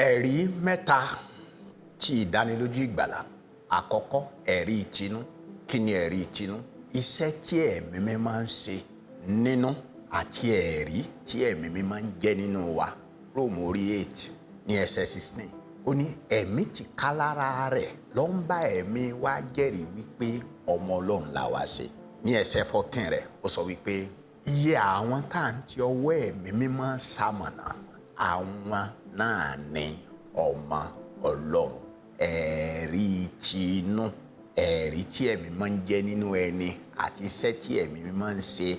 Ẹ̀rí mẹ́ta tí ìdánilójú ìgbàlà. Àkọ́kọ́, ẹ̀rí ìtinú. Kí ni ẹ̀rí ìtinú? Iṣẹ́ tí ẹ̀mí mímọ́ máa ń ṣe nínú àti ẹ̀rí tí ẹ̀mí mímọ́ máa ń jẹ́ nínú wa. Róòmù orí 8 ní ẹsẹ̀ 16. Ó ní ẹ̀mí tìkálára rẹ̀ ló ń bá ẹ̀mí wa jẹ́rìí wípé ọmọ Ọlọ́run la wá ṣe. Ní ẹsẹ̀ 14 rẹ̀ ó sọ wípé iye àwọn tá à ń ti ọwọ́ ẹ̀mí mímọ́ ṣamọ̀nà àwọn náà ni ọmọ Ọlọ́run. Ẹ̀rí tinú, ẹ̀rí tí ẹ̀mí máa ń jẹ́ nínú ẹni àti iṣẹ́ tí ẹ̀mí máa ń ṣe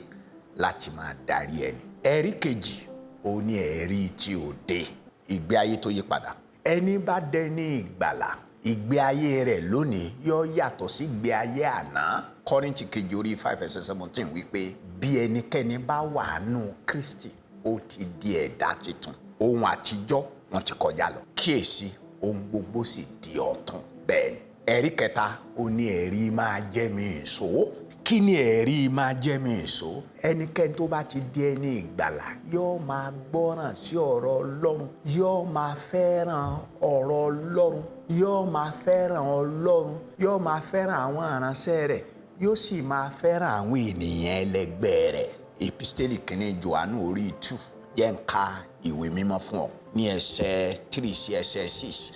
láti máa darí ẹni. Ẹ̀rí kejì ó ní ẹ̀rí tí òde, ìgbé ayé tó yí padà. Ẹni bá dẹni ìgbàlà, ìgbé ayé rẹ̀ lónìí yóò yàtọ̀ sí ìgbé ayé àná. Kọ́ríńtì kejì orí 5:17 wípé bí ẹnikẹ́ni bá wà nù Kristi ó ti di ẹ̀dá tuntun. Ohun àtijọ́ wọn ti kọjá lọ, kíyèsí ohun gbogbo sì di ọ̀tun. Bẹ́ẹ̀ni. Ẹ̀rí kẹta ó ní ẹ̀rí máa jẹ́ mi ìṣó. Kí ni ẹ̀rí máa jẹ́ mi ìṣó? Ẹnikẹ́ni tó bá ti di ẹni ìgbàlà yóò máa gbọ́ràn sí ọ̀rọ̀ Ọlọ́run, yóò máa fẹ́ràn ọ̀rọ̀ Ọlọ́run, yóò máa fẹ́ràn Ọlọ́run, yóò máa fẹ́ràn àwọn ìránṣẹ́ rẹ̀, yóò sì máa fẹ́ràn àwọn ènìyàn ẹlẹgbẹ́ rẹ̀. Episteli kìíní Jòhánù orí 2 jẹ́ ń ka ìwé mímọ́ fún ọ ní ẹsẹ̀ 3 sí ẹsẹ̀ 6.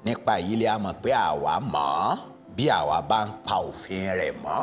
Nípa èyí lè a mọ̀ pé àwa mọ̀ bí àwa bá ń pa òfin rẹ̀ mọ́.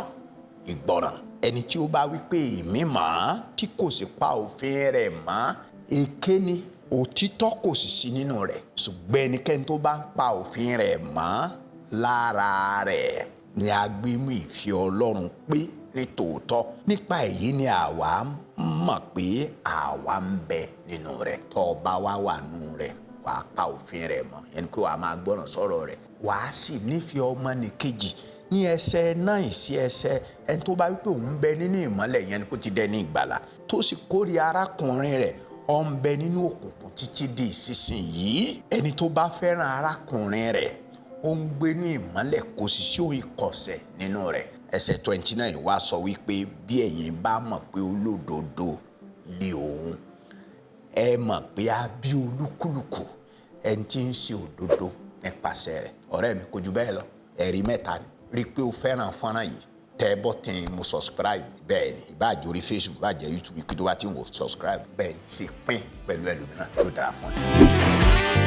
Ìgbọràn. Ẹni tí ó bá wí pé èmi mọ̀ tí kò sì pa òfin rẹ̀ mọ́, èké ni, òtítọ́ kò sì sí nínú rẹ̀. Ṣùgbọ́n ẹnikẹ́ni tó bá ń pa òfin rẹ̀ mọ́, lára rẹ̀ ni a gbé mú ìfẹ́ Ọlọ́run pé ní tòótọ́. Nípa èyí ni àwa mọ̀ pé àwa ń bẹ nínú rẹ̀. Tó o bá wà nínú rẹ̀, wà á pa òfin rẹ̀ mọ́. Ẹni pé wà á máa gbọ́ràn sọ̀rọ̀ rẹ̀. Wà á sì nífẹ̀ẹ́ ọmọnìkejì. Ní ẹsẹ̀ 9 sí ẹsẹ̀ ẹni tó bá wípé òun ń bẹ nínú ìmọ́lẹ̀ yẹn ni kó ti dẹni ìgbàlà tó sì kórìíra arákùnrin rẹ̀, ó ń bẹ nínú òkùnkùn títí di ìsinsìnyí. Ẹni tó bá fẹ́ràn arákùnrin rẹ̀ ó ń gbé ní ìmọ́lẹ̀, kò sì sí ohun ìkọ̀sẹ̀ nínú rẹ̀. Ẹsẹ̀ 29 wá sọ wípé bí ẹ̀yin bá mọ̀ pé olódodo ni òun, ẹ mọ̀ pé a bí olúkúlùkù ẹni tí ń ṣe òdodo nípasẹ̀ rẹ̀. Ọ̀rẹ́ mi, kò jù bẹ́ẹ̀ lọ. Ẹ̀rí mẹ́ta ni. Rí pé o fẹ́ràn fọ́nrán yìí, tẹ bọ́tìn mo subscribe. Bẹ́ẹ̀ ni, ìbáàjẹ́ orí Facebook, ìbáàjẹ́ YouTube, kí ló bá ti ń wò subscribe. Bẹ́ẹ̀ ni, sì pín pẹ̀lú ẹlòmíràn, yóò dára fún ẹ.